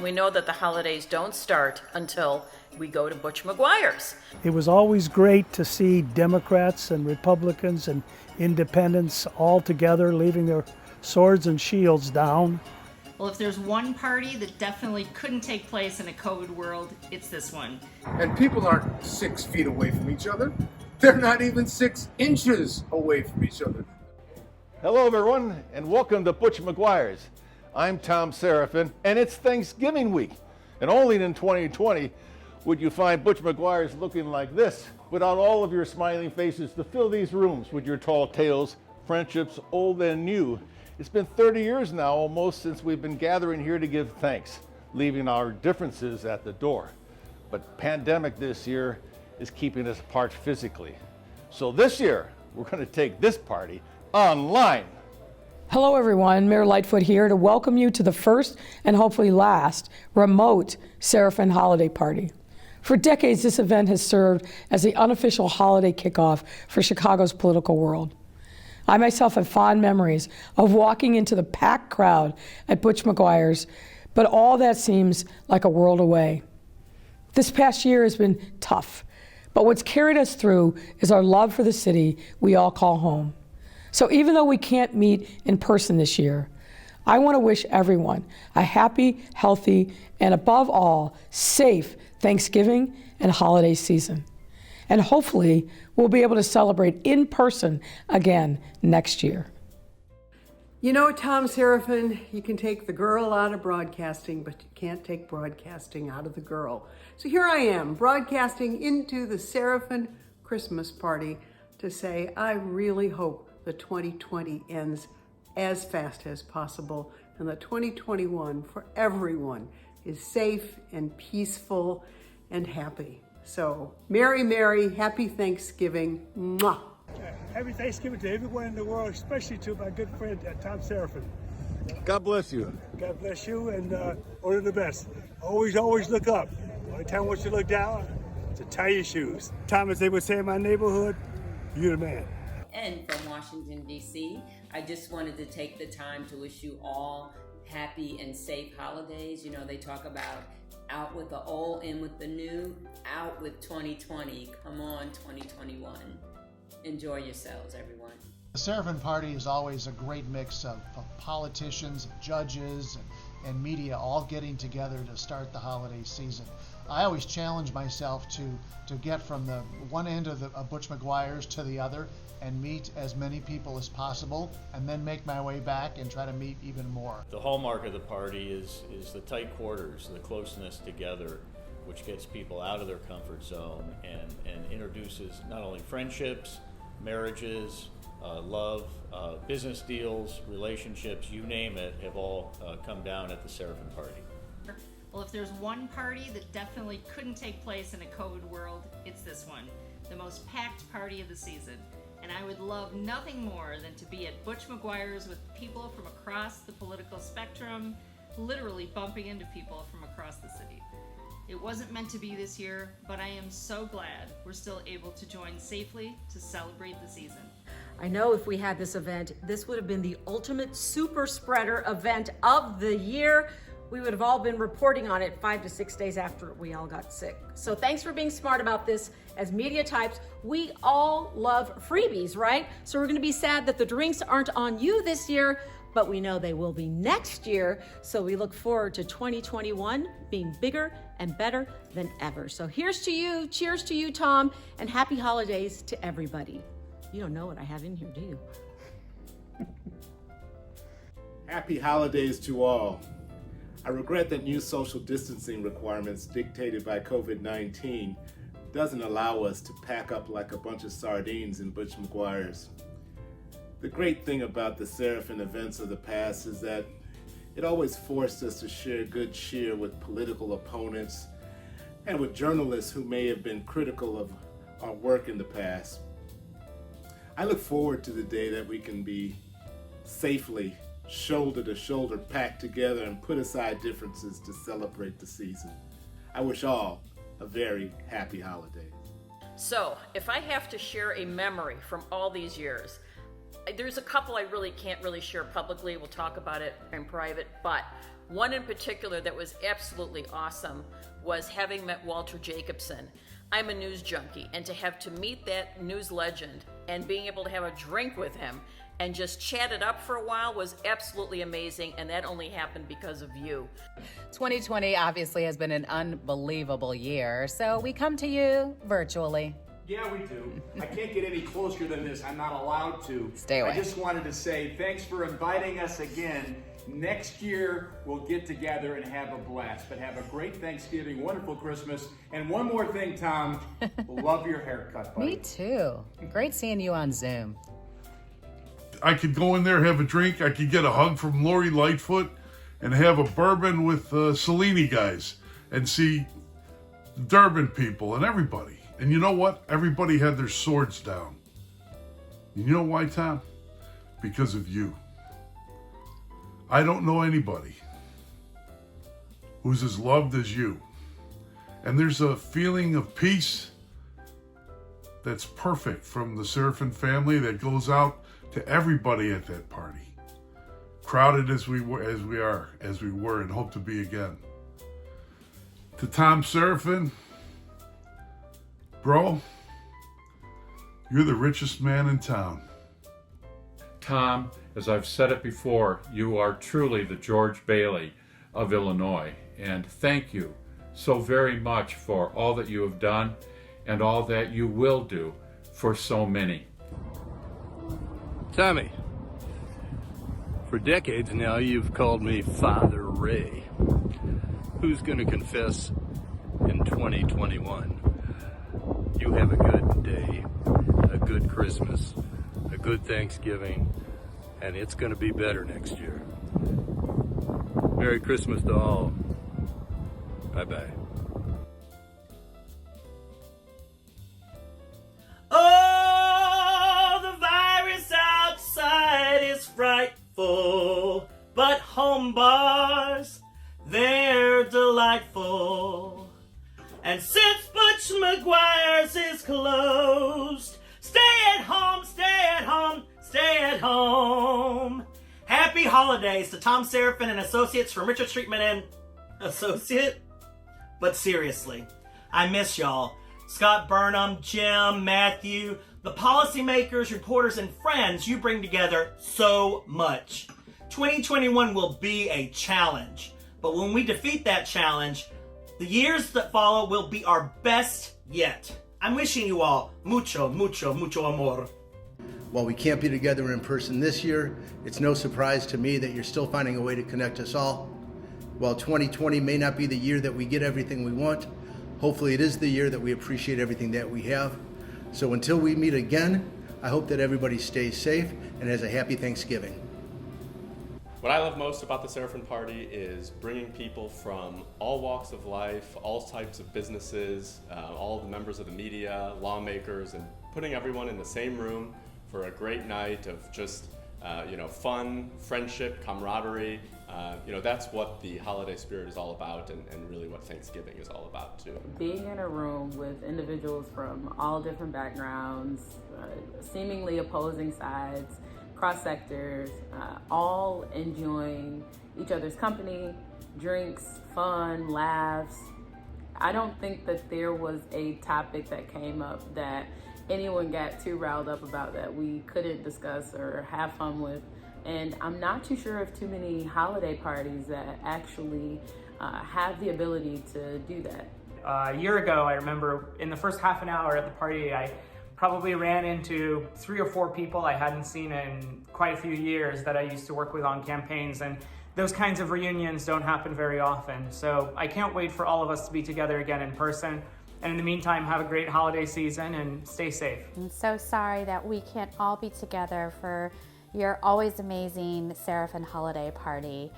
We know that the holidays don't start until we go to Butch McGuire's. It was always great to see Democrats and Republicans and independents all together, leaving their swords and shields down. Well, if there's one party that definitely couldn't take place in a COVID world, it's this one. And people aren't 6 feet away from each other. They're not even 6 inches away from each other. Hello, everyone, and welcome to Butch McGuire's. I'm Thom Serafin, and it's Thanksgiving week. And only in 2020 would you find Butch McGuire's looking like this, without all of your smiling faces to fill these rooms with your tall tales, friendships old and new. It's been 30 years now almost since we've been gathering here to give thanks, leaving our differences at the door. But pandemic this year is keeping us apart physically. So this year, we're going to take this party online. Hello everyone, Mayor Lightfoot here to welcome you to the first and hopefully last remote Serafin Holiday Party. For decades, this event has served as the unofficial holiday kickoff for Chicago's political world. I myself have fond memories of walking into the packed crowd at Butch McGuire's, but all that seems like a world away. This past year has been tough, but what's carried us through is our love for the city we all call home. So even though we can't meet in person this year, I want to wish everyone a happy, healthy, and above all, safe Thanksgiving and holiday season. And hopefully, we'll be able to celebrate in person again next year. You know, Thom Serafin, you can take the girl out of broadcasting, but you can't take broadcasting out of the girl. So here I am, broadcasting into the Serafin Christmas party to say I really hope the 2020 ends as fast as possible and the 2021 for everyone is safe and peaceful and happy. So, Merry, happy Thanksgiving. Mwah. Happy Thanksgiving to everyone in the world, especially to my good friend Thom Serafin. God bless you. God bless you, and order the best. Always look up. Only time once you look down, to tie your shoes. Thom, as they would say in my neighborhood, you're the man. And from Washington, D.C., I just wanted to take the time to wish you all happy and safe holidays. You know, they talk about out with the old, in with the new, out with 2020. Come on, 2021. Enjoy yourselves, everyone. The Serafin Party is always a great mix of politicians, judges, and media all getting together to start the holiday season. I always challenge myself to get from the one end of Butch McGuire's to the other and meet as many people as possible, and then make my way back and try to meet even more. The hallmark of the party is the tight quarters, the closeness together, which gets people out of their comfort zone and introduces not only friendships, marriages, love, business deals, relationships, you name it, have all come down at the Serafin Party. Well, if there's one party that definitely couldn't take place in a COVID world, it's this one, the most packed party of the season. And I would love nothing more than to be at Butch McGuire's with people from across the political spectrum, literally bumping into people from across the city. It wasn't meant to be this year, but I am so glad we're still able to join safely to celebrate the season. I know if we had this event, this would have been the ultimate super spreader event of the year. We would have all been reporting on it 5 to 6 days after we all got sick. So thanks for being smart about this. As media types, we all love freebies, right? So we're gonna be sad that the drinks aren't on you this year, but we know they will be next year. So we look forward to 2021 being bigger and better than ever. So here's to you, cheers to you, Thom, and happy holidays to everybody. You don't know what I have in here, do you? Happy holidays to all. I regret that new social distancing requirements dictated by COVID-19 doesn't allow us to pack up like a bunch of sardines in Butch McGuire's. The great thing about the Serafin events of the past is that it always forced us to share good cheer with political opponents and with journalists who may have been critical of our work in the past. I look forward to the day that we can be safely shoulder to shoulder packed together and put aside differences to celebrate the season. I wish all a very happy holiday. So, if I have to share a memory from all these years, there's a couple I really can't really share publicly. We'll talk about it in private, but one in particular that was absolutely awesome was having met Walter Jacobson. I'm a news junkie, and to meet that news legend and being able to have a drink with him and just chat it up for a while was absolutely amazing, and that only happened because of you. 2020 obviously has been an unbelievable year, so we come to you virtually. Yeah, we do. I can't get any closer than this. I'm not allowed to. Stay away. I just wanted to say thanks for inviting us again. Next year, we'll get together and have a blast. But have a great Thanksgiving, wonderful Christmas. And one more thing, Thom. Love your haircut, buddy. Me too. Great seeing you on Zoom. I could go in there, have a drink. I could get a hug from Lori Lightfoot and have a bourbon with Cellini guys and see the Durbin people and everybody. And you know what? Everybody had their swords down. You know why, Thom? Because of you. I don't know anybody who's as loved as you. And there's a feeling of peace that's perfect from the Serafin family that goes out to everybody at that party. Crowded as we were, and hope to be again. To Thom Serafin, bro, you're the richest man in town. Thom, as I've said it before, you are truly the George Bailey of Illinois. And thank you so very much for all that you have done and all that you will do for so many. Tommy, for decades now you've called me Father Ray. Who's going to confess in 2021? You have a good day, a good Christmas, a good Thanksgiving, and it's going to be better next year. Merry Christmas to all. Bye-bye. Oh, the virus outside is frightful, but home bars, they're delightful. And since Butch McGuire's is closed, stay at home, stay at home, stay at home. Happy holidays to Thom Serafin and Associates from Richard Streetman and Associate? But seriously, I miss y'all. Scott Burnham, Jim, Matthew, the policymakers, reporters, and friends you bring together so much. 2021 will be a challenge, but when we defeat that challenge, the years that follow will be our best yet. I'm wishing you all mucho, mucho, mucho amor. While we can't be together in person this year, it's no surprise to me that you're still finding a way to connect us all. While 2020 may not be the year that we get everything we want, hopefully it is the year that we appreciate everything that we have. So until we meet again, I hope that everybody stays safe and has a happy Thanksgiving. What I love most about the Serafin Party is bringing people from all walks of life, all types of businesses, all the members of the media, lawmakers, and putting everyone in the same room for a great night of just fun, friendship, camaraderie. That's what the holiday spirit is all about, and really what Thanksgiving is all about too. Being in a room with individuals from all different backgrounds, seemingly opposing sides, cross sectors, all enjoying each other's company, drinks, fun, laughs. I don't think that there was a topic that came up that anyone got too riled up about that we couldn't discuss or have fun with. And I'm not too sure of too many holiday parties that actually have the ability to do that. A year ago, I remember in the first half an hour at the party, I probably ran into 3 or 4 people I hadn't seen in quite a few years that I used to work with on campaigns, and those kinds of reunions don't happen very often. So I can't wait for all of us to be together again in person. And in the meantime, have a great holiday season and stay safe. I'm so sorry that we can't all be together for your always amazing Serafin Holiday Party.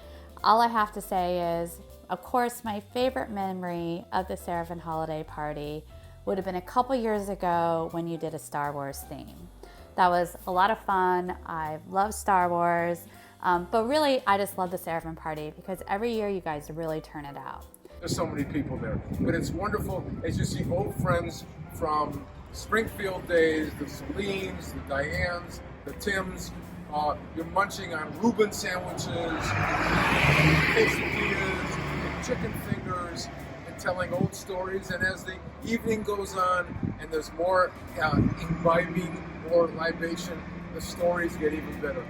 All I have to say is, of course, my favorite memory of the Serafin Holiday Party would have been a couple years ago when you did a Star Wars theme. That was a lot of fun. I love Star Wars, but really I just love the Serafin Party because every year you guys really turn it out. There's so many people there, but it's wonderful as you see old friends from Springfield days, the Celines, the Dianes, the Tims. You're munching on Reuben sandwiches, quesadillas, and chicken fingers, and telling old stories. And as the evening goes on and there's more imbibing, more libation, the stories get even better.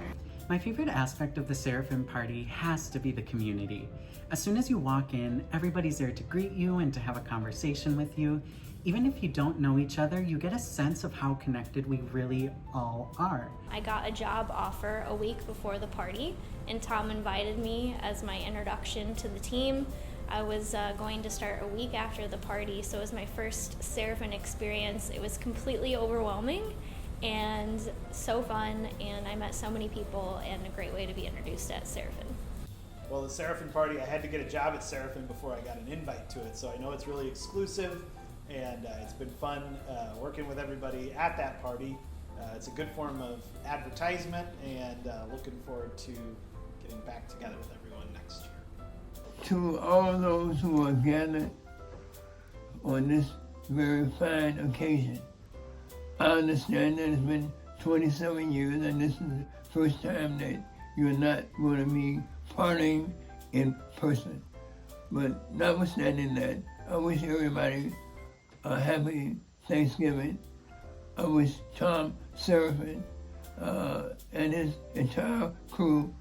My favorite aspect of the Serafin Party has to be the community. As soon as you walk in, everybody's there to greet you and to have a conversation with you. Even if you don't know each other, you get a sense of how connected we really all are. I got a job offer a week before the party, and Thom invited me as my introduction to the team. I was going to start a week after the party, so it was my first Serafin experience. It was completely overwhelming and so fun, and I met so many people, and a great way to be introduced at Serafin. Well, the Serafin Party, I had to get a job at Serafin before I got an invite to it, so I know it's really exclusive, and it's been fun working with everybody at that party. It's a good form of advertisement, and looking forward to getting back together with everyone next year. To all those who are gathered on this very fine occasion, I understand that it's been 27 years and this is the first time that you're not going to be partying in person. But notwithstanding that, I wish everybody a happy Thanksgiving. I wish Thom Serafin and his entire crew,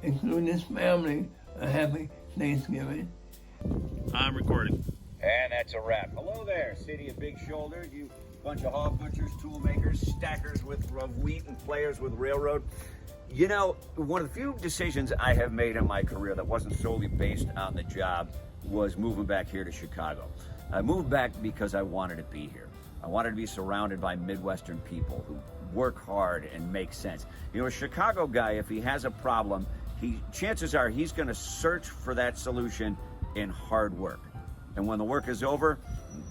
including his family, a happy Thanksgiving. I'm recording. And that's a wrap. Hello there, city of big shoulders, you bunch of hog butchers, tool makers, stackers of wheat, and players with railroad. You know, one of the few decisions I have made in my career that wasn't solely based on the job was moving back here to Chicago. I moved back because I wanted to be here. I wanted to be surrounded by Midwestern people who work hard and make sense. You know, a Chicago guy, if he has a problem, chances are he's going to search for that solution in hard work. And when the work is over,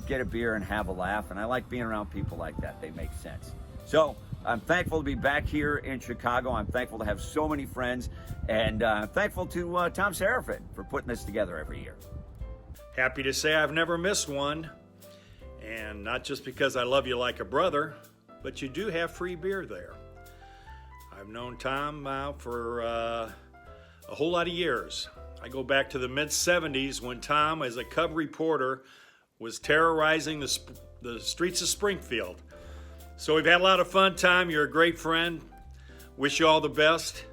get a beer and have a laugh. And I like being around people like that. They make sense. So I'm thankful to be back here in Chicago. I'm thankful to have so many friends. And I'm thankful to Thom Serafin for putting this together every year. Happy to say I've never missed one. And not just because I love you like a brother, but you do have free beer there. I've known Thom for a whole lot of years. I go back to the mid-'70s when Thom, as a Cub reporter, was terrorizing the streets of Springfield. So we've had a lot of fun, Thom. You're a great friend. Wish you all the best.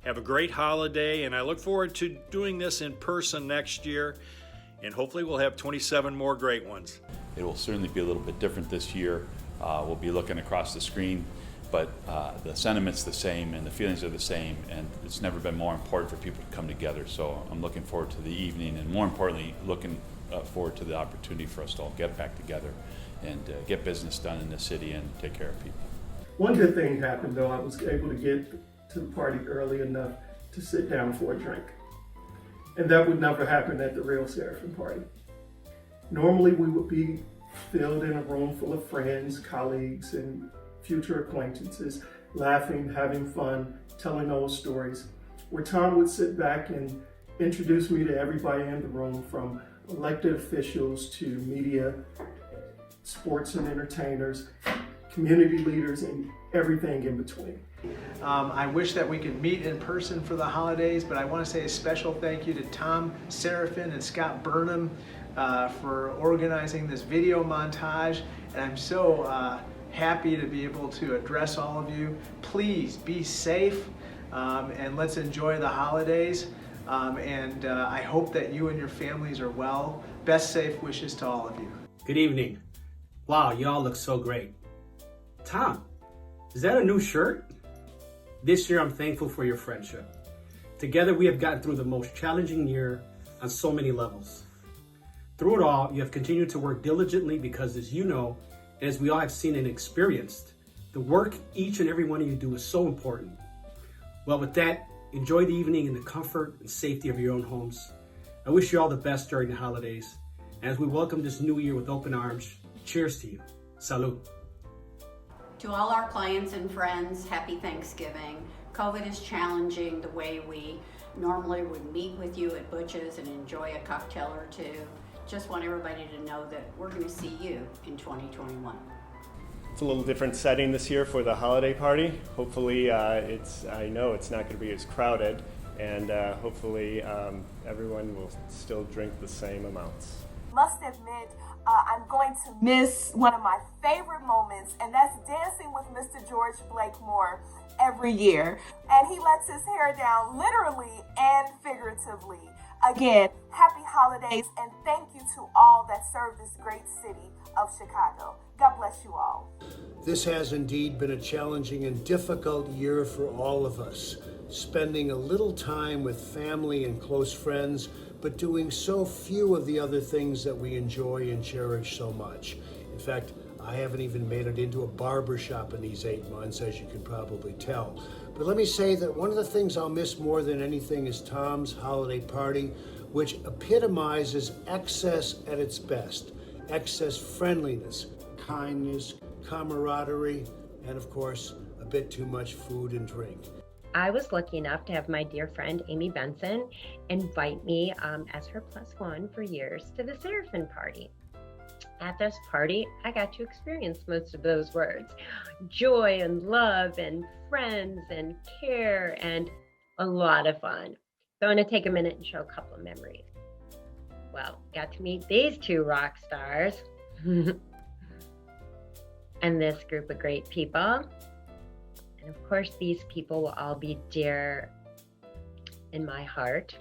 Have a great holiday, and I look forward to doing this in person next year, and hopefully we'll have 27 more great ones. It will certainly be a little bit different this year. We'll be looking across the screen, but the sentiment's the same and the feelings are the same, and it's never been more important for people to come together. So I'm looking forward to the evening, and more importantly, looking forward to the opportunity for us to all get back together and get business done in the city and take care of people. One good thing happened though. I was able to get to the party early enough to sit down for a drink. And that would never happen at the real Serafin Party. Normally we would be filled in a room full of friends, colleagues, and future acquaintances, laughing, having fun, telling old stories, where Thom would sit back and introduce me to everybody in the room, from elected officials to media, sports and entertainers, community leaders, and everything in between. I wish that we could meet in person for the holidays, but I want to say a special thank you to Thom Serafin and Scott Burnham for organizing this video montage, and I'm so happy to be able to address all of you. Please be safe and let's enjoy the holidays, and I hope that you and your families are well. Best safe wishes to all of you. Good evening. Wow, y'all look so great. Thom, is that a new shirt? This year I'm thankful for your friendship. Together we have gotten through the most challenging year on so many levels. Through it all, you have continued to work diligently because, as you know, and as we all have seen and experienced, the work each and every one of you do is so important. Well, with that, enjoy the evening in the comfort and safety of your own homes. I wish you all the best during the holidays. And as we welcome this new year with open arms, cheers to you. Salud. To all our clients and friends, happy Thanksgiving. COVID is challenging the way we normally would meet with you at Butch's and enjoy a cocktail or two. Just want everybody to know that we're going to see you in 2021. It's a little different setting this year for the holiday party. Hopefully, I know it's not going to be as crowded, and hopefully everyone will still drink the same amounts. Must admit, I'm going to miss one of my favorite moments, and that's dancing with Mr. George Blakemore every year. And he lets his hair down literally and figuratively. Again, happy holidays, and thank you to all that serve this great city of Chicago. God bless you all. This has indeed been a challenging and difficult year for all of us, spending a little time with family and close friends, but doing so few of the other things that we enjoy and cherish so much. In fact, I haven't even made it into a barber shop in these 8 months, as you can probably tell. But let me say that one of the things I'll miss more than anything is Thom's holiday party, which epitomizes excess at its best. Excess friendliness, kindness, camaraderie, and of course, a bit too much food and drink. I was lucky enough to have my dear friend Amy Benson invite me as her +1 for years to the Serafin Party. At this party, I got to experience most of those words. Joy and love and friends and care and a lot of fun. So I'm going to take a minute and show a couple of memories. Well, got to meet these 2 rock stars and this group of great people. And of course, these people will all be dear in my heart.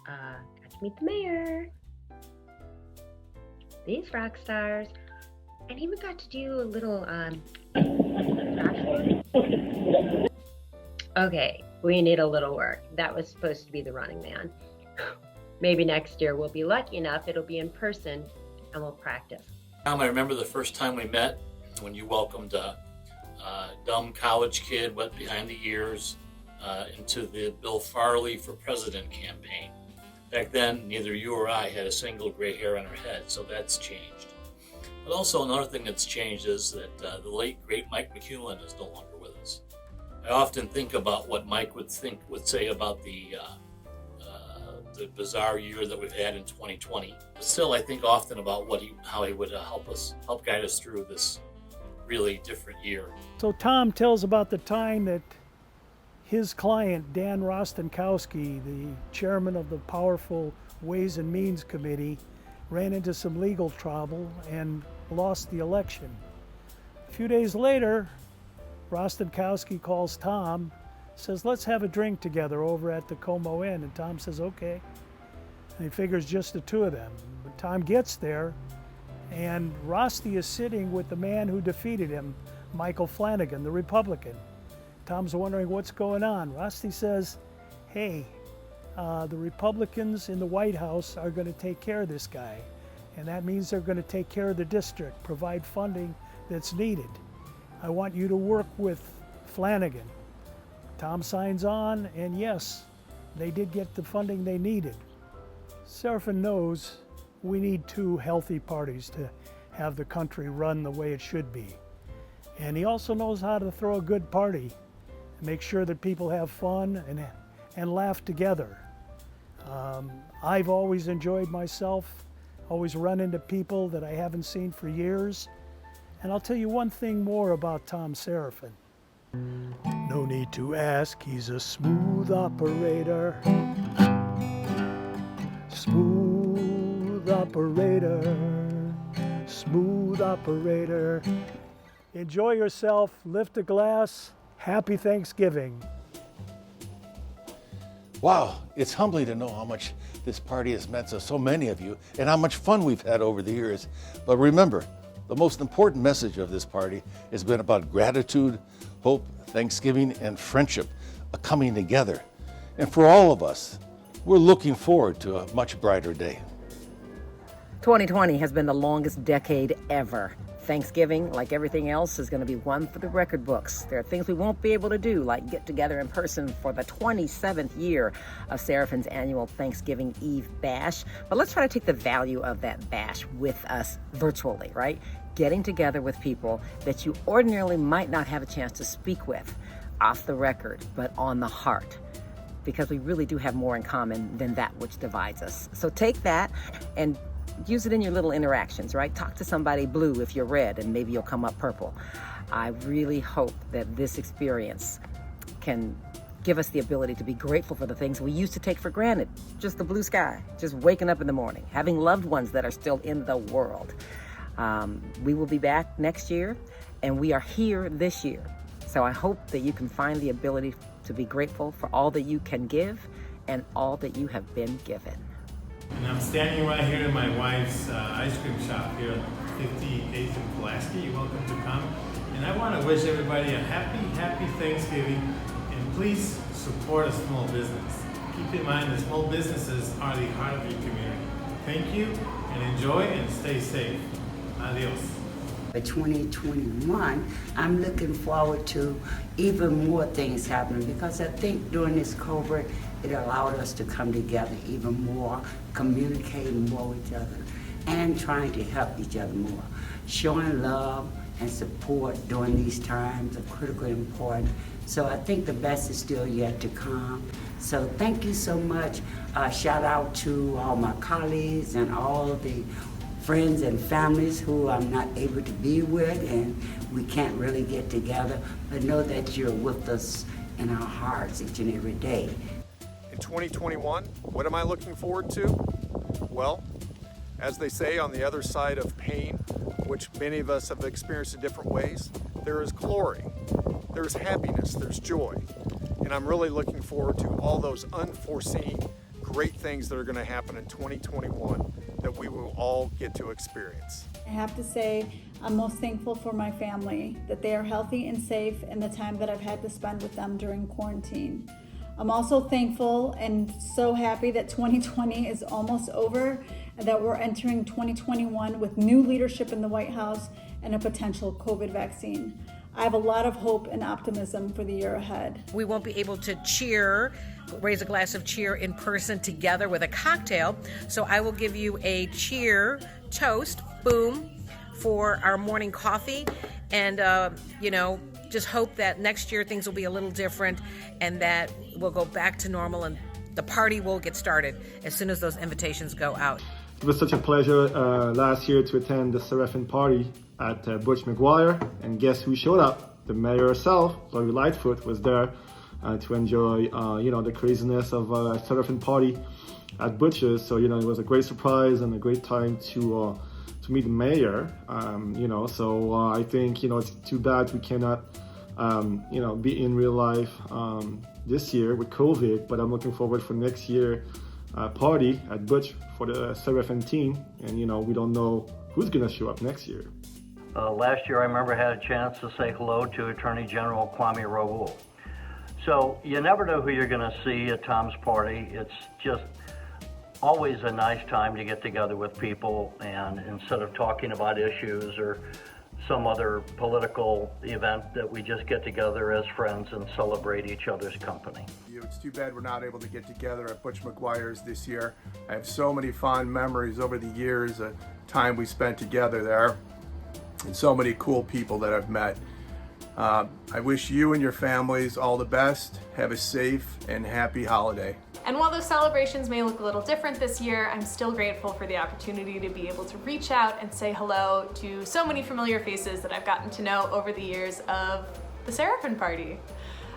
Got to meet the mayor, these rock stars, and even got to do a little, okay, we need a little work. That was supposed to be the Running Man. Maybe next year we'll be lucky enough, it'll be in person, and we'll practice. Tom, I remember the first time we met when you welcomed a dumb college kid wet behind the ears into the Bill Farley for President campaign. Back then, neither you or I had a single gray hair on our head, so that's changed. But also another thing that's changed is that the late, great Mike McEwen is no longer with us. I often think about what Mike would say about the bizarre year that we've had in 2020. But still, I think often about how he would help guide us through this really different year. So Thom tells about the time that his client, Dan Rostenkowski, the chairman of the powerful Ways and Means Committee, ran into some legal trouble and lost the election. A few days later, Rostenkowski calls Thom, says, let's have a drink together over at the Como Inn. And Thom says, okay. And he figures just the 2 of them. But Thom gets there, and Rosti is sitting with the man who defeated him, Michael Flanagan, the Republican. Thom's wondering what's going on. Rosti says, hey, the Republicans in the White House are going to take care of this guy. And that means they're going to take care of the district, provide funding that's needed. I want you to work with Flanagan. Thom signs on, and yes, they did get the funding they needed. Serafin knows we need 2 healthy parties to have the country run the way it should be. And he also knows how to throw a good party and make sure that people have fun and laugh together. I've always enjoyed myself, always run into people that I haven't seen for years. And I'll tell you one thing more about Thom Serafin. No need to ask, he's a smooth operator. Smooth operator. Smooth operator. Enjoy yourself, lift a glass. Happy Thanksgiving. Wow, it's humbling to know how much this party has meant to so many of you and how much fun we've had over the years. But remember, the most important message of this party has been about gratitude, hope, Thanksgiving, and friendship, a coming together. And for all of us, we're looking forward to a much brighter day. 2020 has been the longest decade ever. Thanksgiving, like everything else, is going to be one for the record books. There are things we won't be able to do, like get together in person for the 27th year of Serafin's annual Thanksgiving Eve bash. But let's try to take the value of that bash with us virtually, right? Getting together with people that you ordinarily might not have a chance to speak with, off the record, but on the heart. Because we really do have more in common than that which divides us. So take that and use it in your little interactions, right? Talk to somebody blue if you're red, and maybe you'll come up purple. I really hope that this experience can give us the ability to be grateful for the things we used to take for granted. Just the blue sky, just waking up in the morning, having loved ones that are still in the world. We will be back next year, and we are here this year. So I hope that you can find the ability to be grateful for all that you can give and all that you have been given. And I'm standing right here in my wife's ice cream shop here at 58th and Pulaski. You're welcome to come. And I want to wish everybody a happy Thanksgiving. And please support a small business. Keep in mind that small businesses are the heart of your community. Thank you, and enjoy and stay safe. Adios. For 2021, I'm looking forward to even more things happening, because I think during this COVID, it allowed us to come together even more, communicating more with each other, and trying to help each other more. Showing love and support during these times are critically important. So I think the best is still yet to come. So thank you so much. Shout out to all my colleagues and all the friends and families who I'm not able to be with and we can't really get together, but know that you're with us in our hearts each and every day. In 2021, what am I looking forward to? Well, as they say, on the other side of pain, which many of us have experienced in different ways, there is glory, there's happiness, there's joy. And I'm really looking forward to all those unforeseen great things that are going to happen in 2021 that we will all get to experience. I have to say, I'm most thankful for my family, that they are healthy and safe in the time that I've had to spend with them during quarantine. I'm also thankful and so happy that 2020 is almost over and that we're entering 2021 with new leadership in the White House and a potential COVID vaccine. I have a lot of hope and optimism for the year ahead. We won't be able to cheer, raise a glass of cheer in person together with a cocktail. So I will give you a cheer toast, boom, for our morning coffee. And, just hope that next year things will be a little different and that we'll go back to normal and the party will get started as soon as those invitations go out. It was such a pleasure last year to attend the Serafin Party at Butch McGuire, and guess who showed up? The mayor herself, Lori Lightfoot, was there to enjoy, the craziness of a Serafin Party at Butch's. So, it was a great surprise and a great time to meet the mayor. So I think, it's too bad we cannot, be in real life this year with COVID, but I'm looking forward for next year party at Butch for the Serafin team, and we don't know who's gonna show up next year. Last year I remember I had a chance to say hello to Attorney General Kwame Raoul. So you never know who you're gonna see at Thom's party. It's just always a nice time to get together with people, and instead of talking about issues or some other political event, that we just get together as friends and celebrate each other's company. It's too bad we're not able to get together at Butch McGuire's this year. I have so many fond memories over the years, of time we spent together there, and so many cool people that I've met. I wish you and your families all the best. Have a safe and happy holiday. And while those celebrations may look a little different this year, I'm still grateful for the opportunity to be able to reach out and say hello to so many familiar faces that I've gotten to know over the years of the Serafin Party.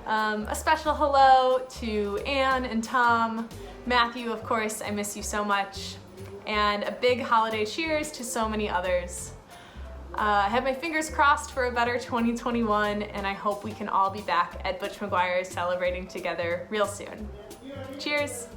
A special hello to Anne and Thom, Matthew, of course, I miss you so much, and a big holiday cheers to so many others. I have my fingers crossed for a better 2021, and I hope we can all be back at Butch McGuire's celebrating together real soon. Cheers!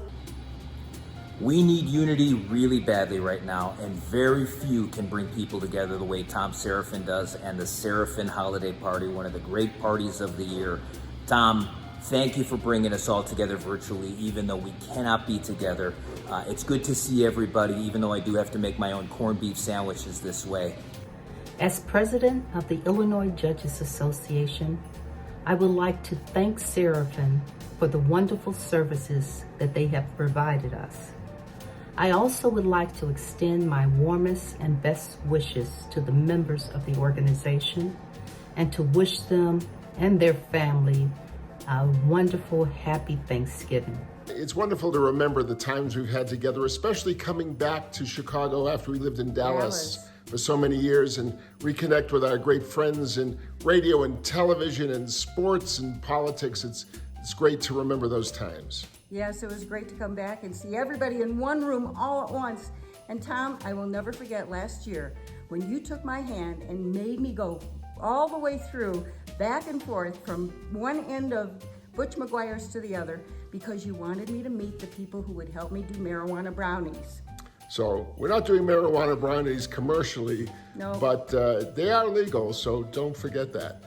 We need unity really badly right now, and very few can bring people together the way Thom Serafin does, and the Serafin Holiday Party, one of the great parties of the year. Thom, thank you for bringing us all together virtually, even though we cannot be together. It's good to see everybody, even though I do have to make my own corned beef sandwiches this way. As president of the Illinois Judges Association, I would like to thank Serafin for the wonderful services that they have provided us. I also would like to extend my warmest and best wishes to the members of the organization and to wish them and their family a wonderful, happy Thanksgiving. It's wonderful to remember the times we've had together, especially coming back to Chicago after we lived in Dallas for so many years, and reconnect with our great friends in radio and television and sports and politics. It's great to remember those times. Yes, it was great to come back and see everybody in one room all at once. And Thom, I will never forget last year when you took my hand and made me go all the way through, back and forth from one end of Butch McGuire's to the other, because you wanted me to meet the people who would help me do marijuana brownies. So we're not doing marijuana brownies commercially, No. but they are legal, so don't forget that.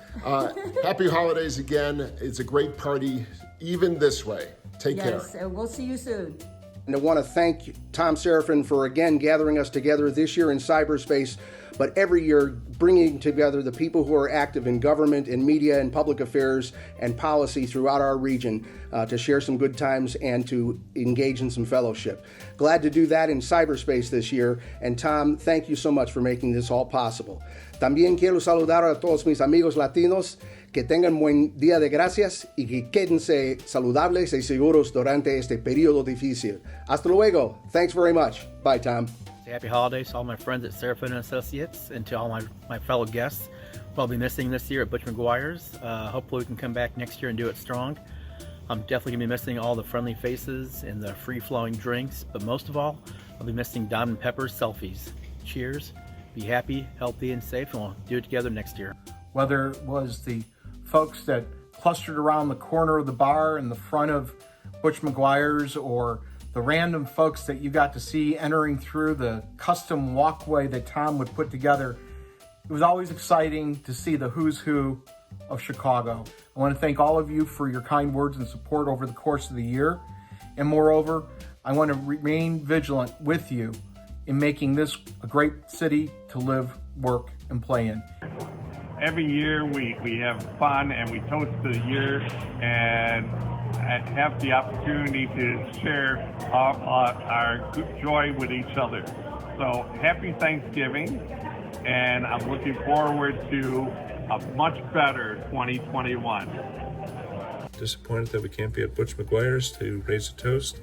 Happy holidays again. It's a great party, even this way. Take care. Yes, we'll see you soon. And I want to thank Thom Serafin for again gathering us together this year in cyberspace, but every year bringing together the people who are active in government and media and public affairs and policy throughout our region to share some good times and to engage in some fellowship. Glad to do that in cyberspace this year. And Thom, thank you so much for making this all possible. También quiero saludar a todos mis amigos latinos. Que tengan buen día de gracias y que quédense saludables y seguros durante este periodo difícil. Hasta luego. Thanks very much. Bye, Thom. Happy holidays to all my friends at Serafin Associates and to all my fellow guests who I'll be missing this year at Butch McGuire's. Hopefully we can come back next year and do it strong. I'm definitely going to be missing all the friendly faces and the free-flowing drinks, but most of all, I'll be missing Don and Pepper's selfies. Cheers. Be happy, healthy, and safe, and we'll do it together next year. Whether it was the folks that clustered around the corner of the bar in the front of Butch McGuire's, or the random folks that you got to see entering through the custom walkway that Thom would put together, it was always exciting to see the who's who of Chicago. I want to thank all of you for your kind words and support over the course of the year. And moreover, I want to remain vigilant with you in making this a great city to live, work, and play in. Every year we have fun and we toast the year and have the opportunity to share our good joy with each other. So happy Thanksgiving, and I'm looking forward to a much better 2021. Disappointed that we can't be at Butch McGuire's to raise a toast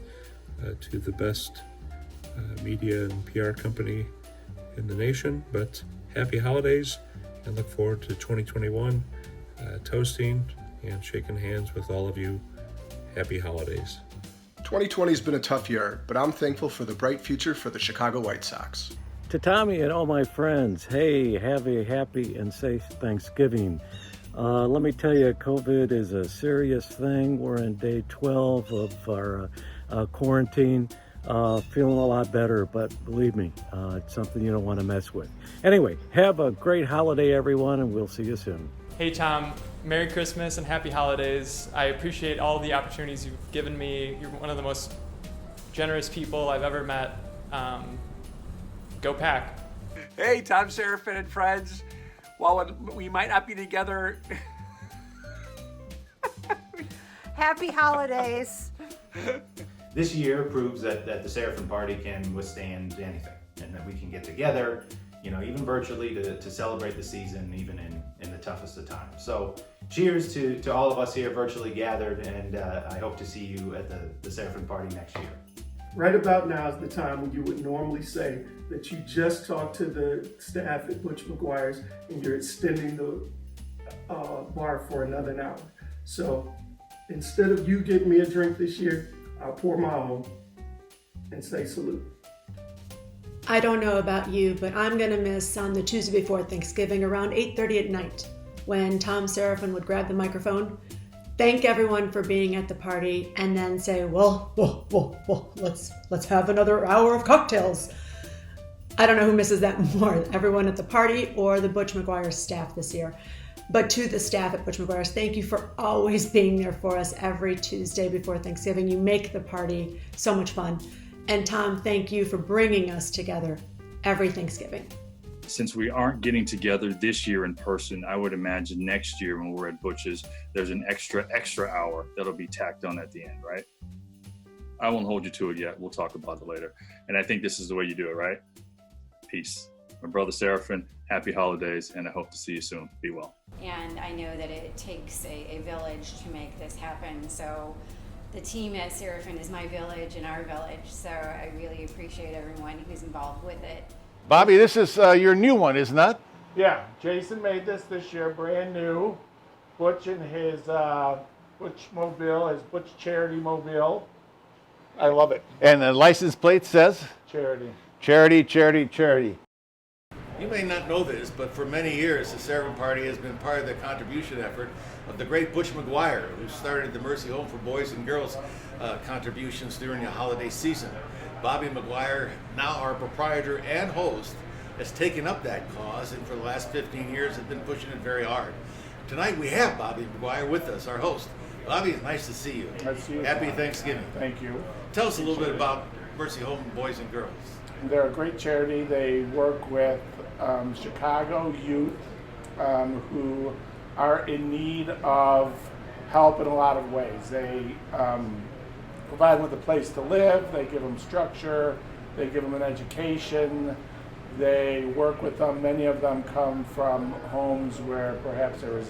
to the best media and PR company in the nation, but happy holidays. And look forward to 2021, toasting and shaking hands with all of you. Happy holidays. 2020 has been a tough year, but I'm thankful for the bright future for the Chicago White Sox. To Tommy and all my friends, hey, have a happy and safe Thanksgiving. Let me tell you, COVID is a serious thing. We're in day 12 of our quarantine. Feeling a lot better, but believe me, it's something you don't want to mess with. Anyway, have a great holiday, everyone, and we'll see you soon. Hey, Thom. Merry Christmas and Happy Holidays. I appreciate all the opportunities you've given me. You're one of the most generous people I've ever met. Go Pack. Hey, Thom Serafin and friends. While we might not be together... Happy holidays. This year proves that the Serafin Party can withstand anything, and that we can get together, even virtually to celebrate the season, even in the toughest of times. So cheers to all of us here virtually gathered, and I hope to see you at the Serafin Party next year. Right about now is the time when you would normally say that you just talked to the staff at Butch McGuire's and you're extending the bar for another hour. So instead of you getting me a drink this year, I'll pour my own and say salute. I don't know about you, but I'm going to miss on the Tuesday before Thanksgiving around 8:30 at night when Thom Serafin would grab the microphone, thank everyone for being at the party, and then say, well, let's have another hour of cocktails. I don't know who misses that more, everyone at the party or the Butch McGuire staff this year. But to the staff at Butch McGuire's, thank you for always being there for us every Tuesday before Thanksgiving. You make the party so much fun. And Thom, thank you for bringing us together every Thanksgiving. Since we aren't getting together this year in person, I would imagine next year when we're at Butch's, there's an extra hour that'll be tacked on at the end, right? I won't hold you to it yet. We'll talk about it later. And I think this is the way you do it, right? Peace. My brother Serafin, happy holidays, and I hope to see you soon. Be well. And I know that it takes a village to make this happen. So the team at Serafin is my village and our village. So I really appreciate everyone who's involved with it. Bobby, this is your new one, isn't it? Yeah, Jason made this year, brand new. Butch and his Butch Mobile, his Butch Charity Mobile. I love it. And the license plate says? Charity. Charity, charity, charity. You may not know this, but for many years, the Serafin Party has been part of the contribution effort of the great Butch McGuire, who started the Mercy Home for Boys and Girls contributions during the holiday season. Bobby McGuire, now our proprietor and host, has taken up that cause, and for the last 15 years has been pushing it very hard. Tonight we have Bobby McGuire with us, our host. Bobby, it's nice to see you. Nice to see you. Happy Thanksgiving. Thank you. Tell us a little bit about Mercy Home Boys and Girls. They're a great charity. They work with Chicago youth who are in need of help in a lot of ways. They provide them with a place to live, they give them structure, they give them an education, they work with them. Many of them come from homes where perhaps there is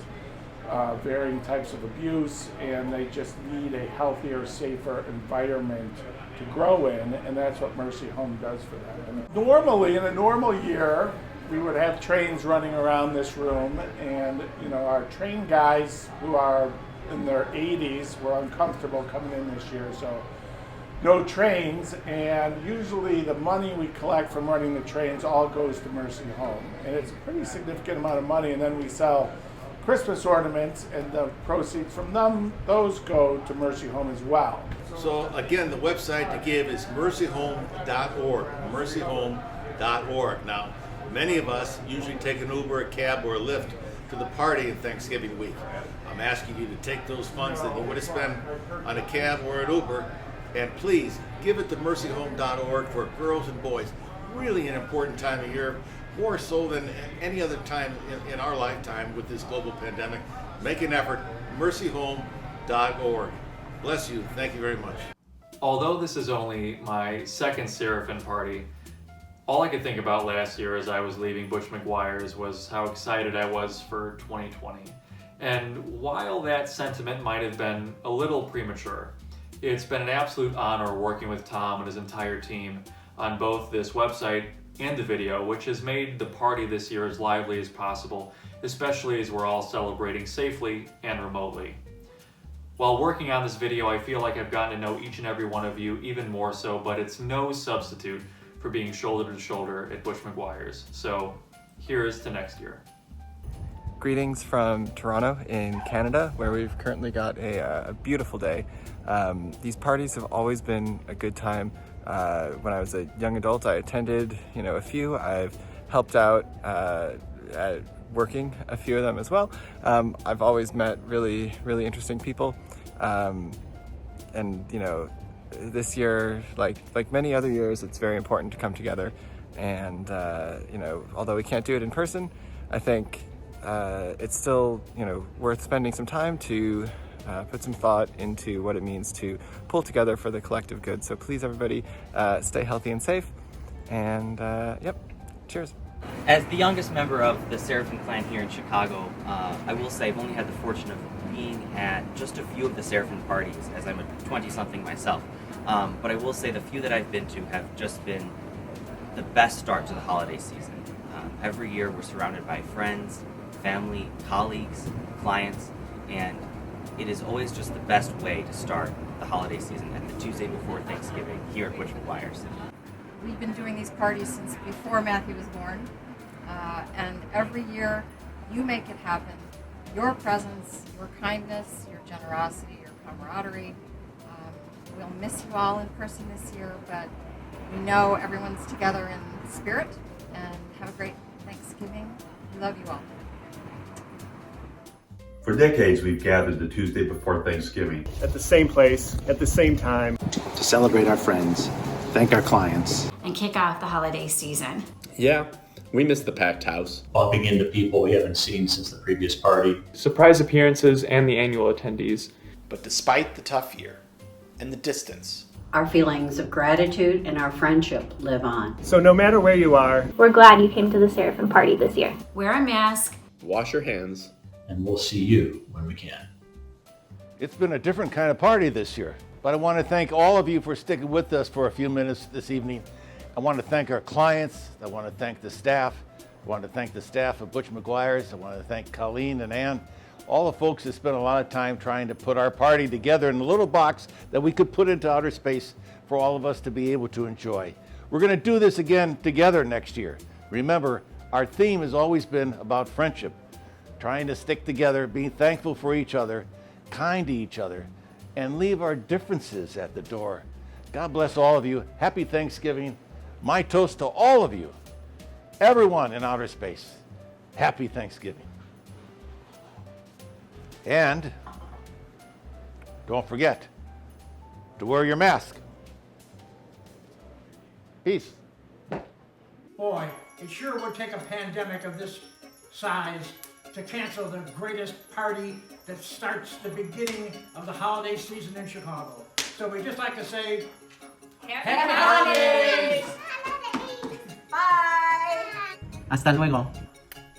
varying types of abuse, and they just need a healthier, safer environment to grow in, and that's what Mercy Home does for them. And normally, in a normal year, we would have trains running around this room, and our train guys who are in their 80s were uncomfortable coming in this year, so no trains, and usually the money we collect from running the trains all goes to Mercy Home, and it's a pretty significant amount of money, and then we sell Christmas ornaments, and the proceeds from them, those go to Mercy Home as well. So again, the website to give is mercyhome.org, mercyhome.org. Now, many of us usually take an Uber, a cab, or a Lyft to the party in Thanksgiving week. I'm asking you to take those funds that you would have spent on a cab or an Uber, and please give it to mercyhome.org for girls and boys. Really an important time of year, more so than any other time in our lifetime with this global pandemic. Make an effort, mercyhome.org. Bless you. Thank you very much. Although this is only my second Serafin party, all I could think about last year as I was leaving Butch McGuire's was how excited I was for 2020. And while that sentiment might have been a little premature, it's been an absolute honor working with Thom and his entire team on both this website and the video, which has made the party this year as lively as possible, especially as we're all celebrating safely and remotely. While working on this video, I feel like I've gotten to know each and every one of you even more so, but it's no substitute for being shoulder to shoulder at Butch McGuire's. So here's to next year. Greetings from Toronto in Canada, where we've currently got a beautiful day. These parties have always been a good time. When I was a young adult, I attended, a few. I've helped out at working a few of them as well. I've always met really, really interesting people. And this year, like many other years, it's very important to come together. And although we can't do it in person, I think it's still worth spending some time to put some thought into what it means to pull together for the collective good. So please, everybody, stay healthy and safe. And cheers. As the youngest member of the Serafin clan here in Chicago, I will say I've only had the fortune of being at just a few of the Serafin parties, as I'm a 20-something myself. But I will say the few that I've been to have just been the best start to the holiday season. Every year we're surrounded by friends, family, colleagues, clients, and it is always just the best way to start the holiday season at the Tuesday before Thanksgiving here at Butch McGuire's. We've been doing these parties since before Matthew was born, and every year you make it happen. Your presence, your kindness, your generosity, your camaraderie. We'll miss you all in person this year, but we know everyone's together in spirit, and have a great Thanksgiving. We love you all. For decades, we've gathered the Tuesday before Thanksgiving. At the same place, at the same time. To celebrate our friends, thank our clients. And kick off the holiday season. Yeah, we miss the packed house. Bumping into people we haven't seen since the previous party. Surprise appearances and the annual attendees. But despite the tough year and the distance, Our feelings of gratitude and our friendship live on. So no matter where you are, we're glad you came to the Serafin Party this year. Wear a mask. Wash your hands. And we'll see you when we can. It's been a different kind of party this year, but I want to thank all of you for sticking with us for a few minutes this evening. I want to thank our clients. I want to thank the staff. I want to thank the staff of Butch McGuire's. I want to thank Colleen and Ann, all the folks that spent a lot of time trying to put our party together in a little box that we could put into outer space for all of us to be able to enjoy. We're going to do this again together next year. Remember, our theme has always been about friendship, trying to stick together, being thankful for each other, kind to each other, and leave our differences at the door. God bless all of you. Happy Thanksgiving. My toast to all of you, everyone in outer space. Happy Thanksgiving. And don't forget to wear your mask. Peace. Boy, it sure would take a pandemic of this size to cancel the greatest party that starts the beginning of the holiday season in Chicago. So we'd just like to say, Happy Holidays! Bye! Hasta luego.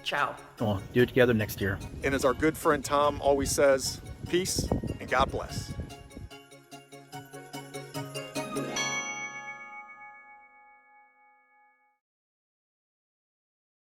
Ciao. We'll do it together next year. And as our good friend Thom always says, peace and God bless.